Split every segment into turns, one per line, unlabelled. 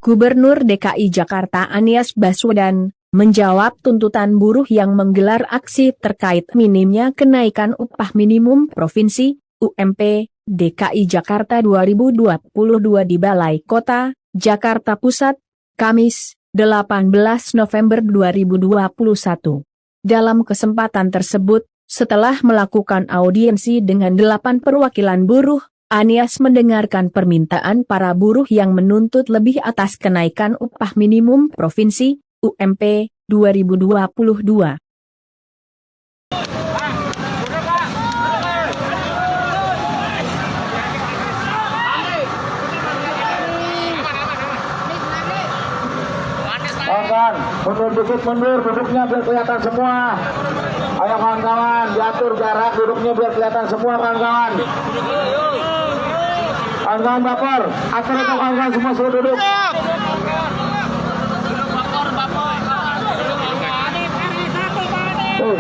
Gubernur DKI Jakarta Anies Baswedan menjawab tuntutan buruh yang menggelar aksi terkait minimnya kenaikan upah minimum provinsi (UMP) DKI Jakarta 2022 di Balai Kota, Jakarta Pusat, Kamis, 18 November 2021. Dalam kesempatan tersebut, setelah melakukan audiensi dengan 8 perwakilan buruh, Anies mendengarkan permintaan para buruh yang menuntut lebih atas kenaikan upah minimum provinsi (UMP) 2022.
Kawan, mundur dikit, mundur, duduknya biar kelihatan semua. Ayo kawan-kawan, diatur jarak duduknya biar kelihatan semua kawan-kawan. Kawan-kawan baper, atur itu kawan-kawan semua suruh duduk.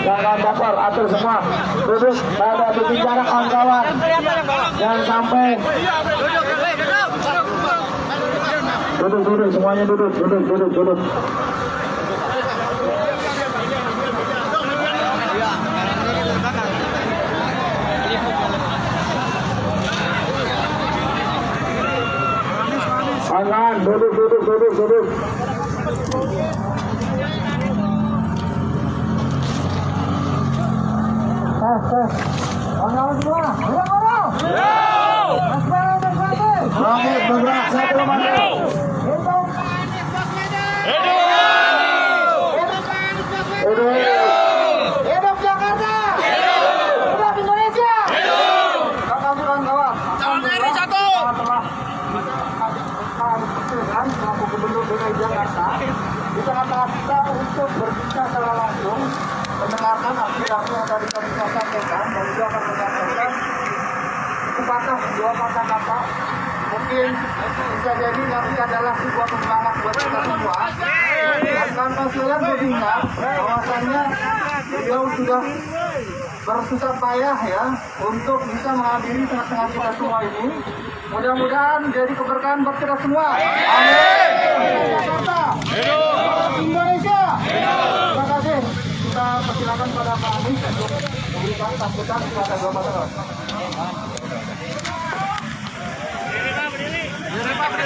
Kawan-kawan baper, atur semua, duduk, ada bikin jarak kawan-kawan. Jangan sampai. Duduk, semuanya duduk. Kawan, duduk. Kawan semua, bergerak, saya belum ada. Hidup Jakarta! Hidup Indonesia! Kawan-kawan, tahun ini satu. Selaku Gubernur DKI Jakarta, kita kita untuk berbicara secara langsung, mendengarkan aspirasi yang tadi kami sampaikan, dan juga akan menyampaikan dua patah kata. Mungkin bisa jadi nanti adalah sebuah penyemangat buat kita semua. Dan tanpa silang mengingat bahwasannya beliau sudah bersusah payah ya untuk bisa menghadiri tengah-tengah kita semua ini. Mudah-mudahan jadi keberkahan buat kita semua. Amin. Jakarta. Indonesia. Terima kasih. Kita persilakan pada Pak Anies untuk memberikan sambutan kepada dua pasangan.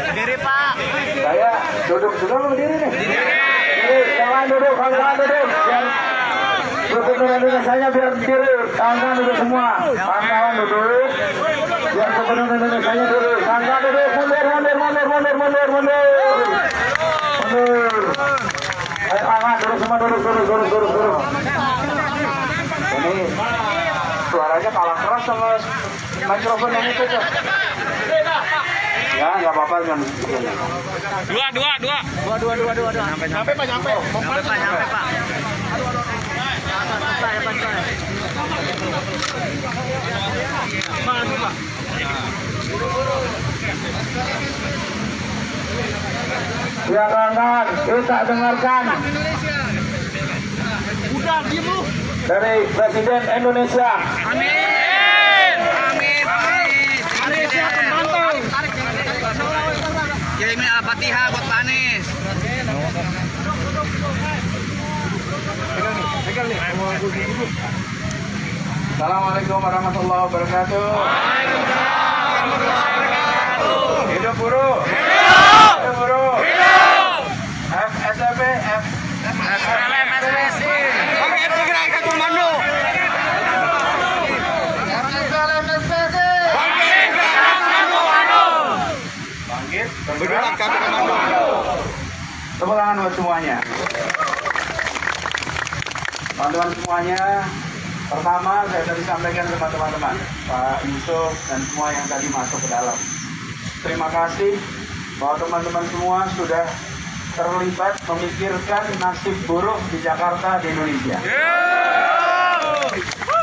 Berdiri Pak.
Saya duduk juga berdiri nih. Jangan duduk, kawan-kawan duduk. Yang Gubernur Indonesia biar berdiri, kawan-kawan duduk semua. Kawan-kawan duduk. Yang Gubernur Indonesia duduk. Kawan-kawan duduk. Mundur. Ayo kawan, duduk semua, duduk. Ini suaranya kalah keras sama mikrofon yang itu tuh. Ya, nggak apa-apa kan.
Dua. Nyampe Pak.
Ya kawan-kawan, kita dengarkan dari Presiden Indonesia.
Amin. Kirimin Al-Fatihah buat Pak Anies.
Assalamualaikum warahmatullahi wabarakatuh. Hidup buruh. Hidup buruh. FSB,
FLM, FSB. Bangkit Gerakan Komando.
Bergerak kami komando. Tepuk tangan buat semuanya. Teman-teman semuanya, pertama saya tadi sampaikan kepada teman-teman Pak Yusuf dan semua yang tadi masuk ke dalam. Terima kasih bahwa teman-teman semua sudah terlibat memikirkan nasib buruh di Jakarta, di Indonesia.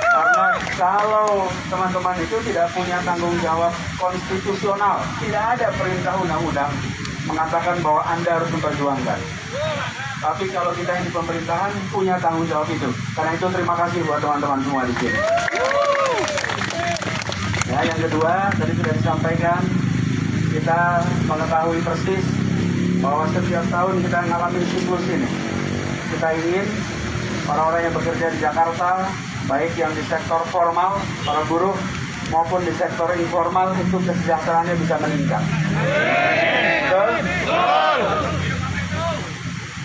Karena kalau teman-teman itu tidak punya tanggung jawab konstitusional, tidak ada perintah undang-undang mengatakan bahwa Anda harus memperjuangkan. Tapi kalau kita yang di pemerintahan punya tanggung jawab itu. Karena itu terima kasih buat teman-teman semua di sini. Ya, yang kedua tadi sudah disampaikan, kita mengetahui persis bahwa setiap tahun kita mengalami siklus ini. Kita ingin orang-orang yang bekerja di Jakarta, baik yang di sektor formal, para buruh, maupun di sektor informal, itu kesejahteraannya bisa meningkat. Betul?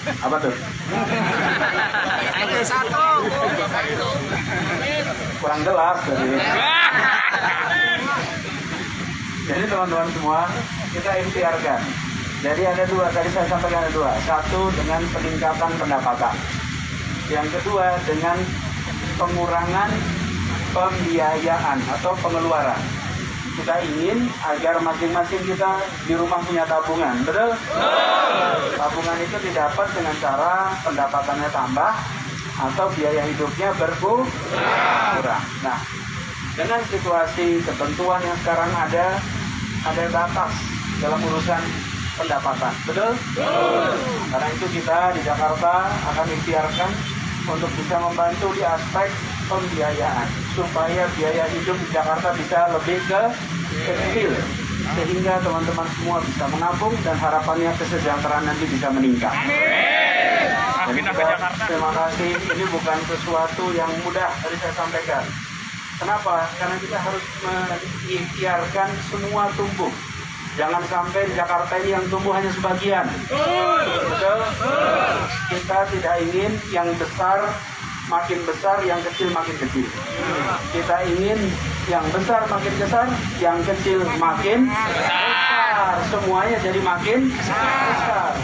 Apa tuh? Kurang jelas jadi. Jadi teman-teman semua, kita ikhtiarkan. Jadi ada dua, tadi saya sampaikan ada dua. Satu dengan peningkatan pendapatan. Yang kedua dengan pengurangan pembiayaan atau pengeluaran. Kita ingin agar masing-masing kita di rumah punya tabungan, betul? Tabungan itu didapat dengan cara pendapatannya tambah atau biaya hidupnya berkurang. Nah, dengan situasi ketentuan yang sekarang ada batas dalam urusan pendapatan, betul? Karena itu kita di Jakarta akan ikhtiarkan untuk bisa membantu di aspek pembiayaan supaya biaya hidup di Jakarta bisa lebih kecil sehingga teman-teman semua bisa menabung dan harapannya kesejahteraan nanti bisa meningkat. Terima kasih. Ini bukan sesuatu yang mudah tadi saya sampaikan. Kenapa? Karena kita harus mengikhtiarkan semua tumbuh. Jangan sampai di Jakarta ini yang tumbuh hanya sebagian. Betul? Kita tidak ingin yang besar makin besar, yang kecil makin kecil. Kita ingin yang besar makin besar, yang kecil makin besar. Semuanya jadi makin besar.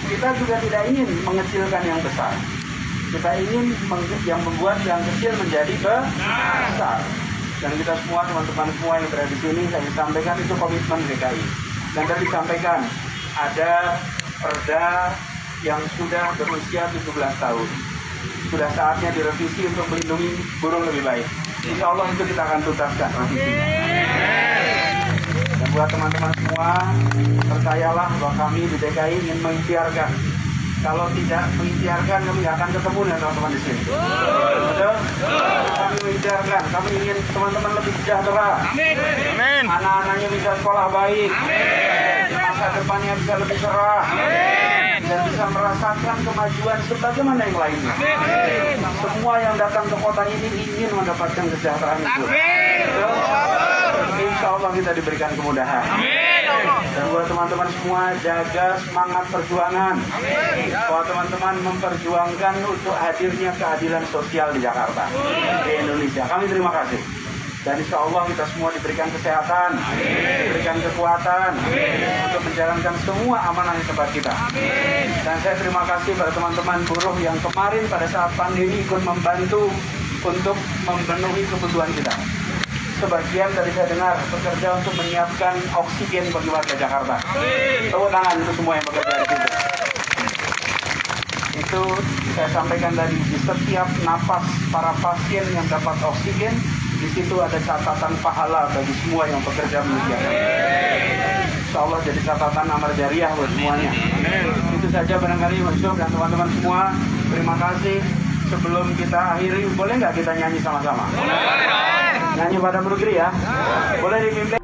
Kita juga tidak ingin mengecilkan yang besar. Kita ingin yang membuat yang kecil menjadi besar. Dan kita semua, teman-teman semua yang berada di sini, saya sampaikan itu komitmen DKI. Dan tadi disampaikan ada perda yang sudah berusia 17 tahun. Sudah saatnya direvisi untuk melindungi buruh lebih baik. Insya Allah itu kita akan tuntaskan revisinya. Dan buat teman-teman semua, percayalah bahwa kami di DKI ingin mengikhtiarkan. Kalau tidak mengikhtiarkan, kami nggak akan ketemu dengan teman-teman di sini. Betul? Kami mengikhtiarkan, kami ingin teman-teman lebih sejahtera.
Amin.
Anak-anaknya bisa sekolah baik. Masa depannya bisa lebih cerah. Dan bisa merasakan kemajuan sebagaimana yang lainnya. Semua yang datang ke kota ini ingin mendapatkan kesejahteraan itu. Betul? Insya Allah kita diberikan kemudahan. Dan buat teman-teman semua, jaga semangat perjuangan. Buat teman-teman memperjuangkan untuk hadirnya keadilan sosial di Jakarta, di Indonesia. Kami terima kasih. Dan insya Allah kita semua diberikan kesehatan, diberikan kekuatan untuk menjalankan semua amanah yang tempat kita. Dan saya terima kasih pada teman-teman buruh yang kemarin pada saat pandemi ikut membantu untuk memenuhi kebutuhan kita. Sebagian tadi saya dengar bekerja untuk menyiapkan oksigen bagi warga Jakarta. Tepuk tangan untuk semua yang bekerja di situ. Itu saya sampaikan tadi, di setiap napas para pasien yang dapat oksigen, di situ ada catatan pahala bagi semua yang bekerja menyediakan. Insya Allah jadi catatan amal jariah buat semuanya. Itu saja barangkali Mas Yusuf dan teman-teman semua. Terima kasih. Sebelum kita akhiri, boleh nggak kita nyanyi sama-sama? Nyanyi pada Negeri ya? Boleh dipimpin?